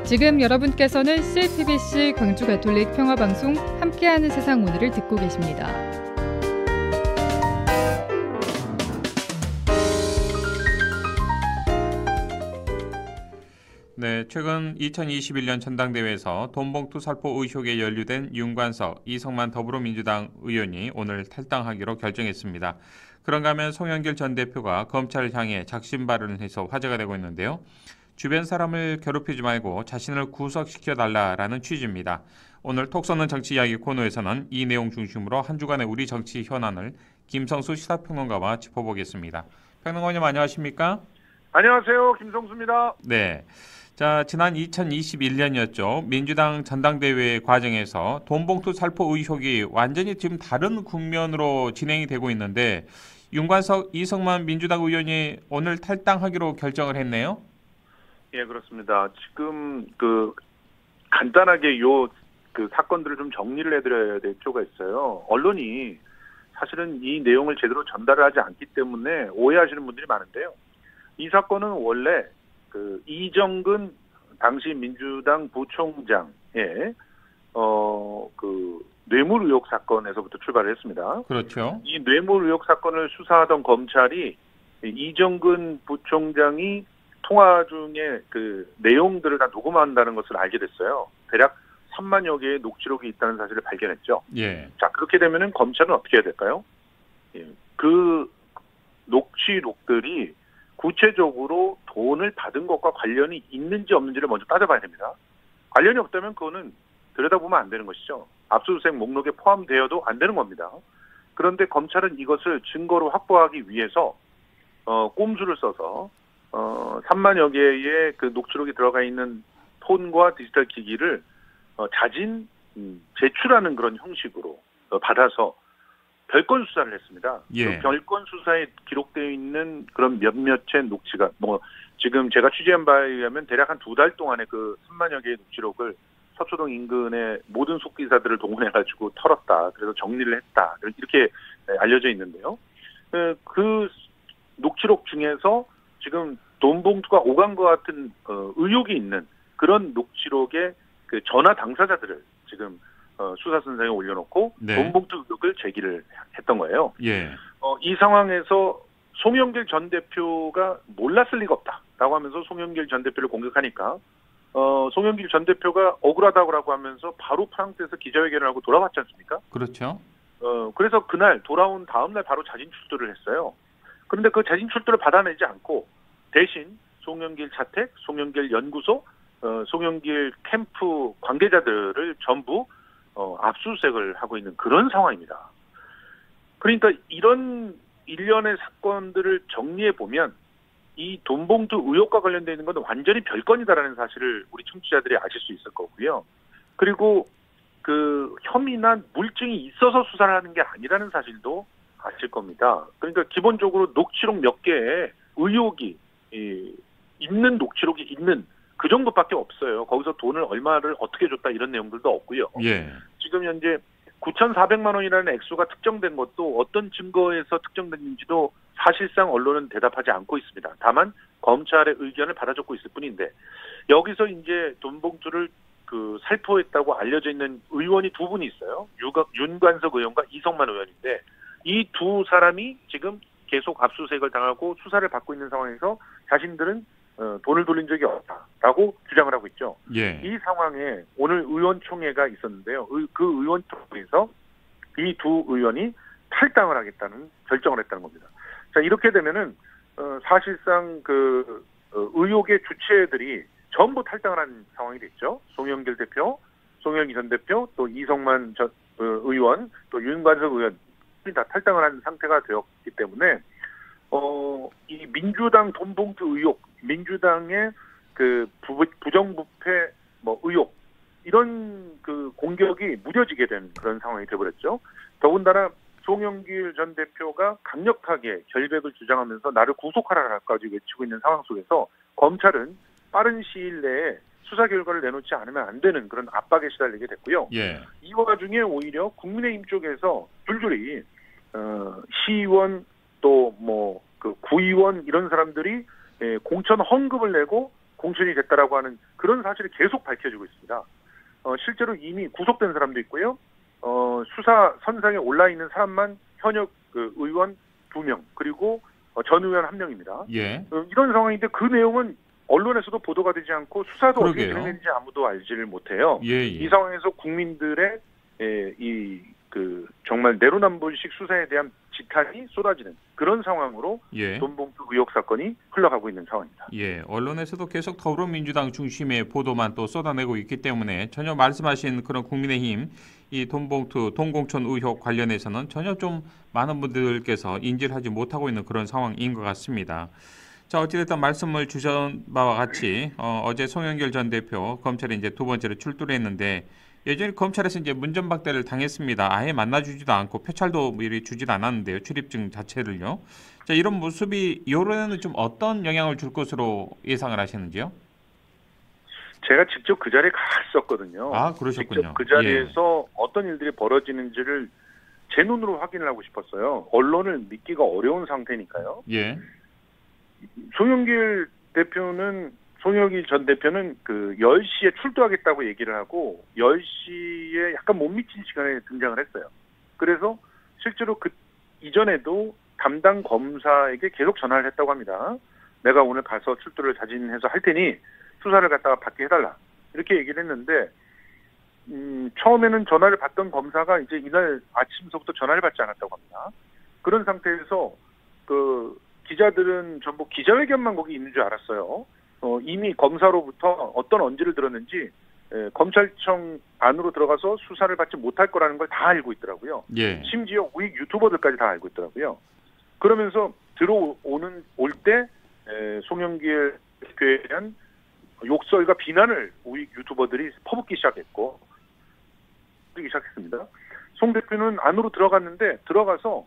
지금 여러분께서는 CPBC 광주가톨릭 평화방송 함께하는 세상 오늘을 듣고 계십니다. 네, 최근 2021년 전당대회에서 돈봉투 살포 의혹에 연루된 윤관석, 이성만 더불어민주당 의원이 오늘 탈당하기로 결정했습니다. 그런가 하면 송영길 전 대표가 검찰을 향해 작심 발언을 해서 화제가 되고 있는데요. 주변 사람을 괴롭히지 말고 자신을 구속시켜달라라는 취지입니다. 오늘 톡 쏘는 정치 이야기 코너에서는 이 내용 중심으로 한 주간의 우리 정치 현안을 김성수 시사평론가와 짚어보겠습니다. 평론가님 안녕하십니까? 안녕하세요. 김성수입니다. 네. 자, 지난 2021년이었죠. 민주당 전당대회 과정에서 돈봉투 살포 의혹이 완전히 지금 다른 국면으로 진행이 되고 있는데 윤관석, 이성만 민주당 의원이 오늘 탈당하기로 결정을 했네요. 예, 그렇습니다. 지금 간단하게 사건들을 좀 정리를 해드려야 될 필요가 있어요. 언론이 사실은 이 내용을 제대로 전달을 하지 않기 때문에 오해하시는 분들이 많은데요. 이 사건은 원래 이정근 당시 민주당 부총장의 뇌물 의혹 사건에서부터 출발을 했습니다. 그렇죠. 이 뇌물 의혹 사건을 수사하던 검찰이 이정근 부총장이 통화 중에 내용들을 다 녹음한다는 것을 알게 됐어요. 대략 3만여 개의 녹취록이 있다는 사실을 발견했죠. 예. 자, 그렇게 되면은 검찰은 어떻게 해야 될까요? 예. 그 녹취록들이 구체적으로 돈을 받은 것과 관련이 있는지 없는지를 먼저 따져봐야 됩니다. 관련이 없다면 그거는 들여다보면 안 되는 것이죠. 압수수색 목록에 포함되어도 안 되는 겁니다. 그런데 검찰은 이것을 증거로 확보하기 위해서 꼼수를 써서 3만여 개의 녹취록이 들어가 있는 폰과 디지털 기기를 자진 제출하는 그런 형식으로 받아서 별건 수사를 했습니다. 예. 그 별건 수사에 기록되어 있는 그런 몇몇의 녹취가 지금 제가 취재한 바에 의하면 대략 한 2달 동안에 3만여 개의 녹취록을 서초동 인근의 모든 속기사들을 동원해가지고 털었다. 그래서 정리를 했다. 이렇게 알려져 있는데요. 그 녹취록 중에서 지금 돈봉투가 오간 것 같은 의혹이 있는 그런 녹취록의 전화 당사자들을 지금 수사선상에 올려놓고 네. 돈봉투 의혹을 제기를 했던 거예요. 예. 이 상황에서 송영길 전 대표가 몰랐을 리가 없다라고 하면서 송영길 전 대표를 공격하니까 송영길 전 대표가 억울하다고 하면서 바로 프랑스에서 기자회견을 하고 돌아왔지 않습니까? 그렇죠. 그래서 그날 돌아온 다음 날 바로 자진 출두를 했어요. 그런데 그 자진 출두를 받아내지 않고 대신 송영길 자택, 송영길 연구소, 송영길 캠프 관계자들을 전부 압수수색을 하고 있는 그런 상황입니다. 그러니까 이런 일련의 사건들을 정리해 보면 이 돈봉투 의혹과 관련되어 있는 것은 완전히 별건이다라는 사실을 우리 청취자들이 아실 수 있을 거고요. 그리고 혐의나 물증이 있어서 수사를 하는 게 아니라는 사실도 아실 겁니다. 그러니까 기본적으로 녹취록 몇 개에 의혹이 있는 녹취록이 있는 그 정도밖에 없어요. 거기서 돈을 얼마를 어떻게 줬다 이런 내용들도 없고요. 예. 지금 현재 9,400만 원이라는 액수가 특정된 것도 어떤 증거에서 특정됐는지도 사실상 언론은 대답하지 않고 있습니다. 다만 검찰의 의견을 받아줬고 있을 뿐인데 여기서 이제 돈봉투를 살포했다고 알려져 있는 의원이 2분이 있어요. 윤관석 의원과 이성만 의원인데 이 2 사람이 지금 계속 압수수색을 당하고 수사를 받고 있는 상황에서 자신들은 돈을 돌린 적이 없다라고 주장을 하고 있죠. 예. 이 상황에 오늘 의원총회가 있었는데요. 그 의원총회에서 이 2 의원이 탈당을 하겠다는 결정을 했다는 겁니다. 자, 이렇게 되면은 사실상 의혹의 주체들이 전부 탈당을 한 상황이 됐죠. 송영길 대표, 송영길 전 대표, 또 이성만 전 의원, 또 윤관석 의원 다 탈당을 한 상태가 되었기 때문에 이 민주당 돈봉투 의혹, 민주당의 부정부패 의혹 이런 공격이 무뎌지게 된 그런 상황이 되어버렸죠. 더군다나 송영길 전 대표가 강력하게 결백을 주장하면서 나를 구속하라까지 외치고 있는 상황 속에서 검찰은 빠른 시일 내에 수사 결과를 내놓지 않으면 안 되는 그런 압박에 시달리게 됐고요. 예. 이 와중에 오히려 국민의힘 쪽에서 줄줄이 시의원 또 구의원 이런 사람들이 공천 헌금을 내고 공천이 됐다라고 하는 그런 사실이 계속 밝혀지고 있습니다. 실제로 이미 구속된 사람도 있고요. 수사 선상에 올라 있는 사람만 현역 의원 2명 그리고 전 의원 1명입니다. 예. 이런 상황인데 그 내용은 언론에서도 보도가 되지 않고 수사도 어떻게 그러게요. 진행되는지 아무도 알지를 못해요. 예, 예. 이 상황에서 국민들의 정말 내로남불식 수사에 대한 지탄이 쏟아지는 그런 상황으로 예. 돈봉투 의혹 사건이 흘러가고 있는 상황입니다. 예, 언론에서도 계속 더불어민주당 중심의 보도만 또 쏟아내고 있기 때문에 전혀 말씀하신 그런 국민의힘 이 돈봉투, 돈공천 의혹 관련해서는 전혀 좀 많은 분들께서 인지를 하지 못하고 있는 그런 상황인 것 같습니다. 자, 어찌됐든 말씀을 주신 바와 같이 어제 송영길 전 대표 검찰에 이제 두 번째로 출두를 했는데 예전에 검찰에서 이제 문전박대를 당했습니다. 아예 만나주지도 않고 표찰도 미리 주지도 않았는데요. 출입증 자체를요. 자, 이런 모습이 여론에는 좀 어떤 영향을 줄 것으로 예상을 하시는지요? 제가 직접 그 자리에 갔었거든요. 아, 그러셨군요. 직접 그 자리에서 어떤 일들이 벌어지는지를 제 눈으로 확인을 하고 싶었어요. 언론을 믿기가 어려운 상태니까요. 예. 송영길 전 대표는 그 10시에 출두하겠다고 얘기를 하고 10시에 약간 못 미친 시간에 등장을 했어요. 그래서 실제로 그 이전에도 담당 검사에게 계속 전화를 했다고 합니다. 내가 오늘 가서 출두를 자진해서 할 테니 수사를 갖다가 받게 해달라. 이렇게 얘기를 했는데 처음에는 전화를 받던 검사가 이제 이날 아침서부터 전화를 받지 않았다고 합니다. 그런 상태에서 그 기자들은 전부 기자회견만 거기 있는 줄 알았어요. 이미 검사로부터 어떤 언지를 들었는지 검찰청 안으로 들어가서 수사를 받지 못할 거라는 걸 다 알고 있더라고요. 예. 심지어 우익 유튜버들까지 다 알고 있더라고요. 그러면서 올 때 송영길 대표에 대한 욕설과 비난을 우익 유튜버들이 퍼붓기 시작했습니다. 송 대표는 안으로 들어갔는데 들어가서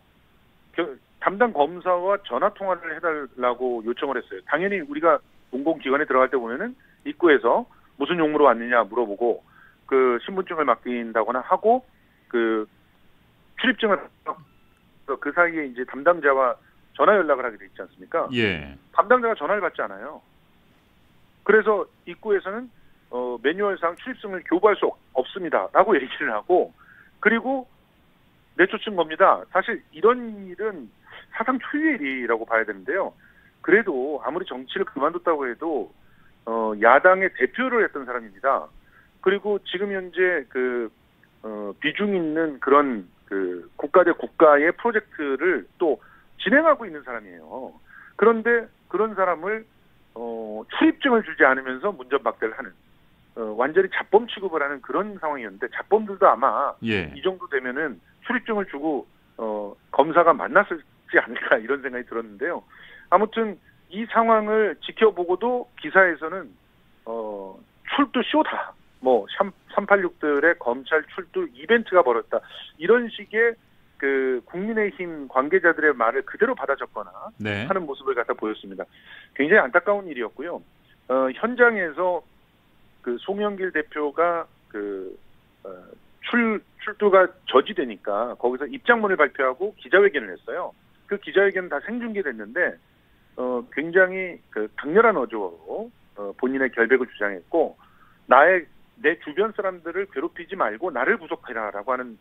담당 검사와 전화 통화를 해달라고 요청을 했어요. 당연히 우리가 공공기관에 들어갈 때 보면은 입구에서 무슨 용무로 왔느냐 물어보고 그 신분증을 맡긴다거나 하고 그 출입증을 그 사이에 이제 담당자와 전화 연락을 하게 돼 있지 않습니까? 예. 담당자가 전화를 받지 않아요. 그래서 입구에서는 매뉴얼상 출입증을 교부할 수 없습니다라고 얘기를 하고 그리고 내쫓은 겁니다. 사실 이런 일은 사상 초유의 일이라고 봐야 되는데요. 그래도 아무리 정치를 그만뒀다고 해도 야당의 대표를 했던 사람입니다. 그리고 지금 현재 비중 있는 그런 국가 대 국가의 프로젝트를 또 진행하고 있는 사람이에요. 그런데 그런 사람을 출입증을 주지 않으면서 문전박대를 하는 완전히 잡범 취급을 하는 그런 상황이었는데 잡범들도 아마 예. 이 정도 되면은 출입증을 주고 검사가 만났을지 않을까 이런 생각이 들었는데요. 아무튼 이 상황을 지켜보고도 기사에서는 출두 쇼다. 386들의 검찰 출두 이벤트가 벌었다. 이런 식의 그 국민의힘 관계자들의 말을 그대로 받아 적거나 네. 하는 모습을 갖다 보였습니다. 굉장히 안타까운 일이었고요. 현장에서 그 송영길 대표가 출두가 저지되니까 거기서 입장문을 발표하고 기자회견을 했어요. 그 기자회견은 다 생중계됐는데 굉장히 강렬한 어조로 본인의 결백을 주장했고 내 주변 사람들을 괴롭히지 말고 나를 구속해라라고 하는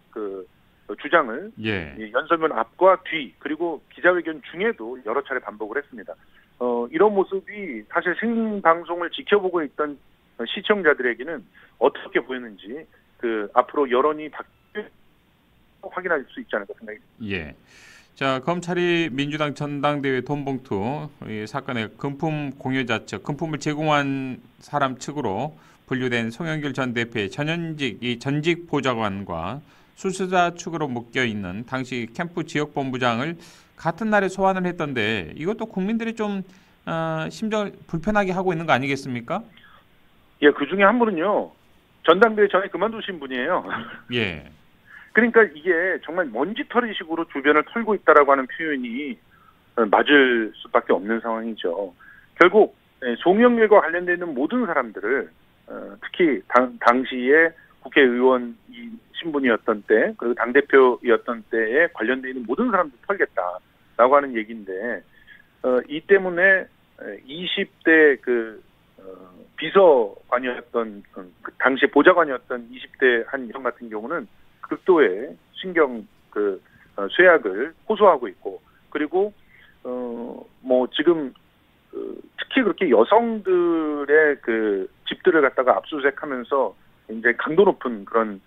주장을 예. 연설문 앞과 뒤 그리고 기자회견 중에도 여러 차례 반복을 했습니다. 이런 모습이 사실 생방송을 지켜보고 있던 시청자들에게는 어떻게 보였는지 앞으로 여론이 확인할 수 있지 않을까 생각이 듭니다. 예. 자, 검찰이 민주당 전당대회 돈봉투 이 사건의 금품 공여자 측, 금품을 제공한 사람 측으로 분류된 송영길 전 대표의 전직 보좌관과 수수자 측으로 묶여 있는 당시 캠프 지역본부장을 같은 날에 소환을 했던데 이것도 국민들이 좀 심정을 불편하게 하고 있는 거 아니겠습니까? 예, 그 중에 한 분은요 전당대회 전에 그만두신 분이에요. 예. 그러니까 이게 정말 먼지털이식으로 주변을 털고 있다라고 하는 표현이 맞을 수밖에 없는 상황이죠. 결국 송영길과 관련되어 있는 모든 사람들을 특히 당시에 국회의원 신분이었던 때 그리고 당대표였던 때에 관련되어 있는 모든 사람들 털겠다라고 하는 얘기인데 이 때문에 20대 비서관이었던 그 당시 보좌관이었던 20대 한 여성 같은 경우는 극도의 신경 쇠약을 호소하고 있고, 그리고 뭐 지금 특히 그렇게 여성들의 그 집들을 갖다가 압수수색하면서 굉장히 강도 높은 그런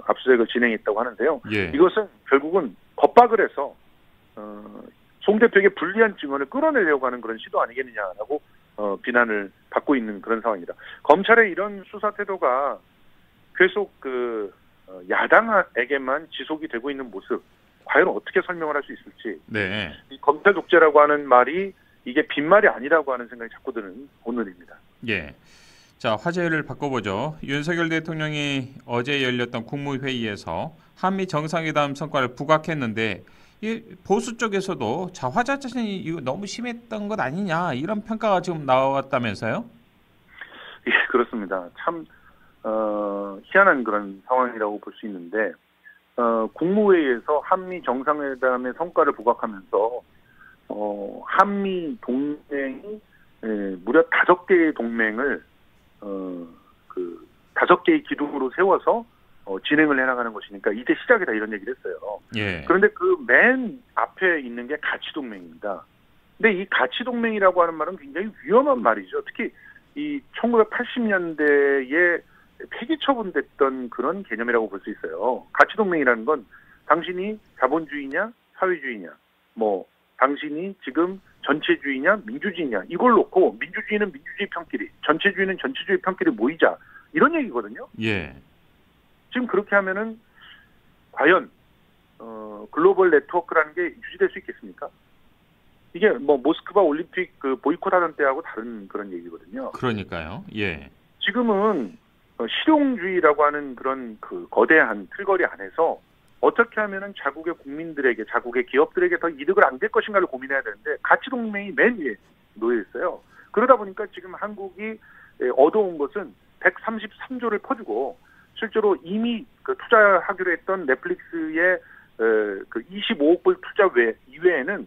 압수수색을 진행했다고 하는데요. 예. 이것은 결국은 겁박을 해서 송 대표에게 불리한 증언을 끌어내려고 하는 그런 시도 아니겠느냐라고 비난을 받고 있는 그런 상황입니다. 검찰의 이런 수사 태도가 계속 야당에게만 지속이 되고 있는 모습, 과연 어떻게 설명을 할 수 있을지. 네. 이 검찰 독재라고 하는 말이 이게 빈말이 아니라고 하는 생각이 자꾸 드는 오늘입니다. 예. 자, 화제를 바꿔보죠. 윤석열 대통령이 어제 열렸던 국무회의에서 한미 정상회담 성과를 부각했는데, 이 보수 쪽에서도 자화자찬이 이거 너무 심했던 것 아니냐, 이런 평가가 지금 나왔다면서요? 예, 그렇습니다. 참 희한한 그런 상황이라고 볼 수 있는데, 국무회의에서 한미 정상회담의 성과를 부각하면서 한미 동맹이 무려 5개의 동맹을 5개의 기둥으로 세워서 진행을 해나가는 것이니까 이제 시작이다, 이런 얘기를 했어요. 예. 그런데 그 맨 앞에 있는 게 가치동맹입니다. 근데 이 가치동맹이라고 하는 말은 굉장히 위험한 말이죠. 특히 이 1980년대에 폐기 처분됐던 그런 개념이라고 볼 수 있어요. 가치동맹이라는 건 당신이 자본주의냐 사회주의냐, 뭐 당신이 지금 전체주의냐 민주주의냐, 이걸 놓고 민주주의는 민주주의 편끼리, 전체주의는 전체주의 편끼리 모이자, 이런 얘기거든요. 예. 지금 그렇게 하면은 과연 글로벌 네트워크라는 게 유지될 수 있겠습니까? 이게 뭐 모스크바 올림픽 보이콧하던 때하고 다른 그런 얘기거든요. 그러니까요. 예. 지금은 실용주의라고 하는 그런 거대한 틀거리 안에서 어떻게 하면은 자국의 국민들에게, 자국의 기업들에게 더 이득을 안길 것인가를 고민해야 되는데, 가치동맹이 맨 위에 놓여 있어요. 그러다 보니까 지금 한국이 얻어온 것은 133조를 퍼주고, 실제로 이미 투자하기로 했던 넷플릭스의 25억 불 투자 이외에는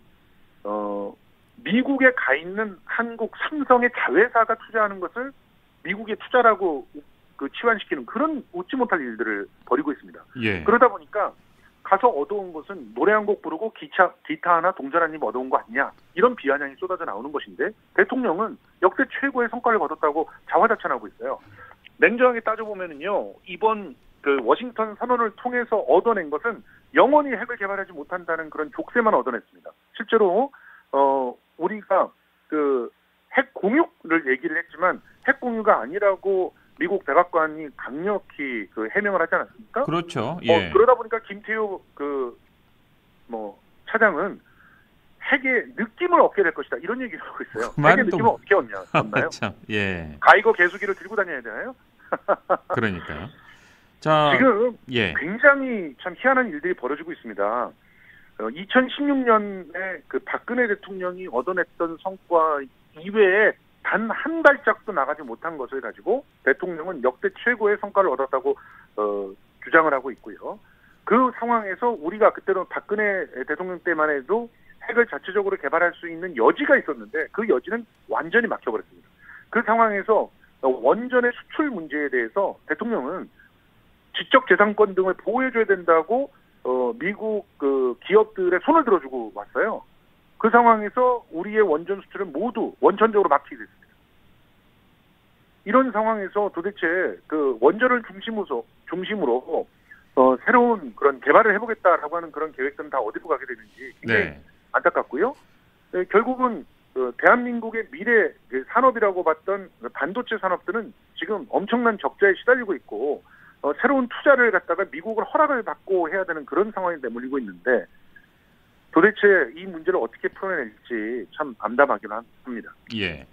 미국에 가 있는 한국 삼성의 자회사가 투자하는 것을 미국의 투자라고 치환시키는 그런 웃지 못할 일들을 벌이고 있습니다. 예. 그러다 보니까 가서 얻어온 것은 노래 한 곡 부르고 기타 하나 동전 한 입 얻어온 거 아니냐, 이런 비아냥이 쏟아져 나오는 것인데, 대통령은 역대 최고의 성과를 거뒀다고 자화자찬하고 있어요. 냉정하게 따져보면은요, 이번 워싱턴 선언을 통해서 얻어낸 것은 영원히 핵을 개발하지 못한다는 그런 족쇄만 얻어냈습니다. 실제로 우리가 핵 공유를 얘기를 했지만 핵 공유가 아니라고 미국 백악관이 강력히 해명을 하지 않았습니까? 그렇죠. 예. 그러다 보니까 김태효 차장은 핵의 느낌을 얻게 될 것이다, 이런 얘기를 하고 있어요. 핵의 느낌을 어떻게 얻나요? 참, 예. 가이거 개수기를 들고 다녀야 되나요? 그러니까요. 자, 지금 예. 굉장히 참 희한한 일들이 벌어지고 있습니다. 2016년에 박근혜 대통령이 얻어냈던 성과 이외에 단 한 발짝도 나가지 못한 것을 가지고 대통령은 역대 최고의 성과를 얻었다고 주장을 하고 있고요. 그 상황에서 우리가 그때는 박근혜 대통령 때만 해도 핵을 자체적으로 개발할 수 있는 여지가 있었는데, 그 여지는 완전히 막혀버렸습니다. 그 상황에서 원전의 수출 문제에 대해서 대통령은 지적재산권 등을 보호해줘야 된다고 미국 기업들의 손을 들어주고 왔어요. 그 상황에서 우리의 원전 수출은 모두 원천적으로 막히게 됐습니다. 이런 상황에서 도대체 원전을 중심으로 새로운 그런 개발을 해보겠다라고 하는 그런 계획들은 다 어디로 가게 되는지 굉장히 네. 안타깝고요. 결국은 대한민국의 미래 산업이라고 봤던 반도체 산업들은 지금 엄청난 적자에 시달리고 있고, 새로운 투자를 갖다가 미국을 허락을 받고 해야 되는 그런 상황에 내몰리고 있는데, 도대체 이 문제를 어떻게 풀어낼지 참 암담하긴 합니다. 예.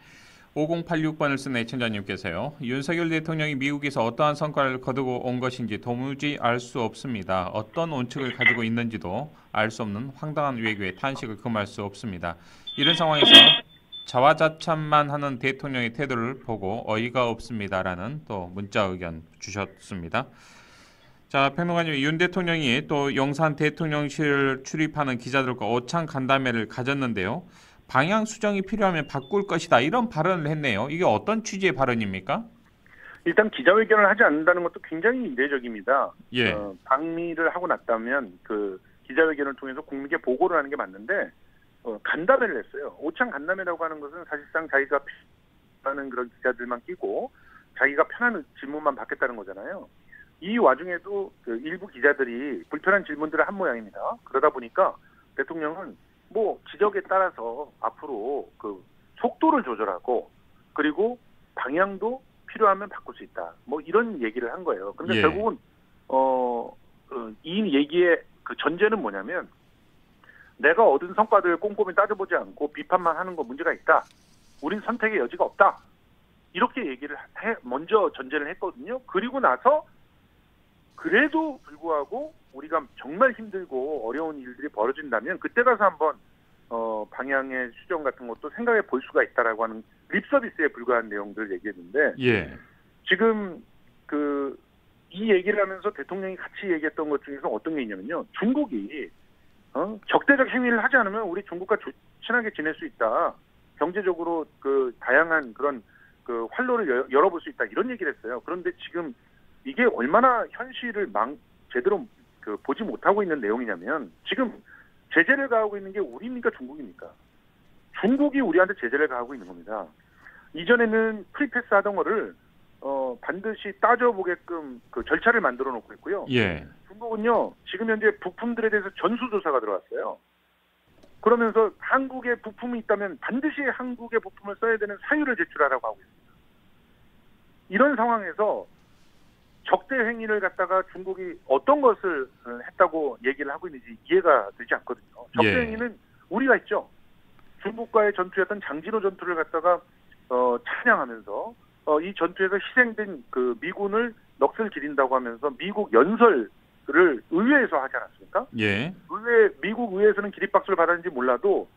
5086번을 쓴 애청자님께서요. 윤석열 대통령이 미국에서 어떠한 성과를 거두고 온 것인지 도무지 알 수 없습니다. 어떤 원칙을 가지고 있는지도 알 수 없는 황당한 외교에 탄식을 금할 수 없습니다. 이런 상황에서 자화자찬만 하는 대통령의 태도를 보고 어이가 없습니다라는 또 문자 의견 주셨습니다. 자, 평론가님, 윤 대통령이 또 용산 대통령실 출입하는 기자들과 오찬 간담회를 가졌는데요. 방향 수정이 필요하면 바꿀 것이다 이런 발언을 했네요. 이게 어떤 취지의 발언입니까? 일단 기자회견을 하지 않는다는 것도 굉장히 이례적입니다. 예. 방미를 하고 났다면 그 기자회견을 통해서 국민에게 보고를 하는 게 맞는데 간담회를 했어요. 오찬 간담회라고 하는 것은 사실상 자기가 하는 그런 기자들만 끼고 자기가 편한 질문만 받겠다는 거잖아요. 이 와중에도 그 일부 기자들이 불편한 질문들을 한 모양입니다. 그러다 보니까 대통령은 뭐 지적에 따라서 앞으로 그 속도를 조절하고 그리고 방향도 필요하면 바꿀 수 있다. 뭐 이런 얘기를 한 거예요. 그런데 예. 결국은 이 얘기의 그 전제는 뭐냐면 내가 얻은 성과들을 꼼꼼히 따져보지 않고 비판만 하는 거 문제가 있다. 우린 선택의 여지가 없다. 이렇게 얘기를 먼저 전제를 했거든요. 그리고 나서 그래도 불구하고 우리가 정말 힘들고 어려운 일들이 벌어진다면 그때 가서 한번 방향의 수정 같은 것도 생각해 볼 수가 있다라고 하는 립서비스에 불과한 내용들을 얘기했는데 예. 지금 이 얘기를 하면서 대통령이 같이 얘기했던 것 중에서 어떤 게 있냐면요. 중국이 적대적 행위를 하지 않으면 우리 중국과 친하게 지낼 수 있다. 경제적으로 그 다양한 그런 그 활로를 열어볼 수 있다. 이런 얘기를 했어요. 그런데 지금 이게 얼마나 현실을 제대로 보지 못하고 있는 내용이냐면 지금 제재를 가하고 있는 게 우리입니까 중국입니까? 중국이 우리한테 제재를 가하고 있는 겁니다. 이전에는 프리패스 하던 거를 반드시 따져보게끔 그 절차를 만들어 놓고 있고요. 예. 중국은요 지금 현재 부품들에 대해서 전수조사가 들어왔어요. 그러면서 한국에 부품이 있다면 반드시 한국의 부품을 써야 되는 사유를 제출하라고 하고 있습니다. 이런 상황에서 적대 행위를 갖다가 중국이 어떤 것을 했다고 얘기를 하고 있는지 이해가 되지 않거든요. 적대 예. 행위는 우리가 했죠. 중국과의 전투였던 장진호 전투를 갖다가 찬양하면서 이 전투에서 희생된 그 미군을 넋을 기린다고 하면서 미국 연설을 의회에서 하지 않았습니까? 예. 미국 의회에서는 기립박수를 받았는지 몰라도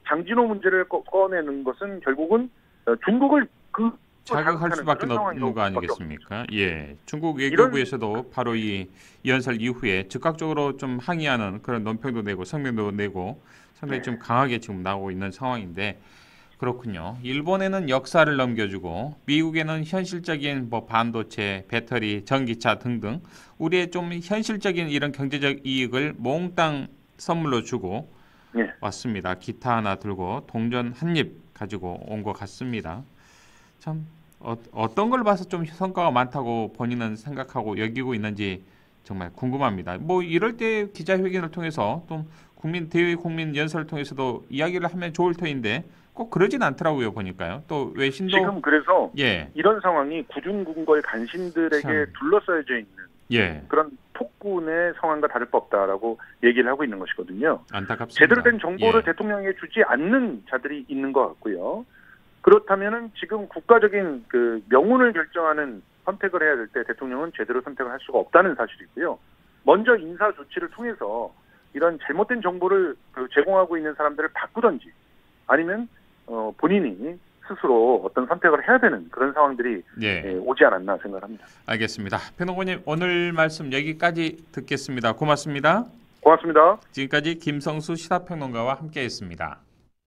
장진호 문제를 꺼내는 것은 결국은 중국을 자극할 수밖에 없는 거 아니겠습니까? 예. 중국 외교부에서도 바로 이 연설 이후에 즉각적으로 좀 항의하는 그런 논평도 내고 성명도 내고 상당히 좀 강하게 지금 나오고 있는 상황인데 그렇군요. 일본에는 역사를 넘겨주고 미국에는 현실적인 뭐 반도체, 배터리, 전기차 등등 우리의 좀 현실적인 이런 경제적 이익을 몽땅 선물로 주고 왔습니다. 기타 하나 들고 동전 한 입 가지고 온 것 같습니다. 참 어떤 걸 봐서 좀 성과가 많다고 본인은 생각하고 여기고 있는지 정말 궁금합니다. 뭐 이럴 때 기자회견을 통해서 또 대국민 연설을 통해서도 이야기를 하면 좋을 터인데 꼭 그러진 않더라고요. 보니까요. 또 외신도 지금 그래서 예. 이런 상황이 구중궁궐 간신들에게 둘러싸여져 있는 그런 폭군의 상황과 다를 바 없다라고 얘기를 하고 있는 것이거든요. 안타깝습니다. 제대로 된 정보를 대통령에게 주지 않는 자들이 있는 것 같고요. 그렇다면은 지금 국가적인 그 명운을 결정하는 선택을 해야 될 때 대통령은 제대로 선택을 할 수가 없다는 사실이고요. 먼저 인사 조치를 통해서 이런 잘못된 정보를 제공하고 있는 사람들을 바꾸든지 아니면 본인이 스스로 어떤 선택을 해야 되는 그런 상황들이 오지 않았나 생각합니다. 알겠습니다. 평론가님 오늘 말씀 여기까지 듣겠습니다. 고맙습니다. 고맙습니다. 지금까지 김성수 시사평론가와 함께했습니다.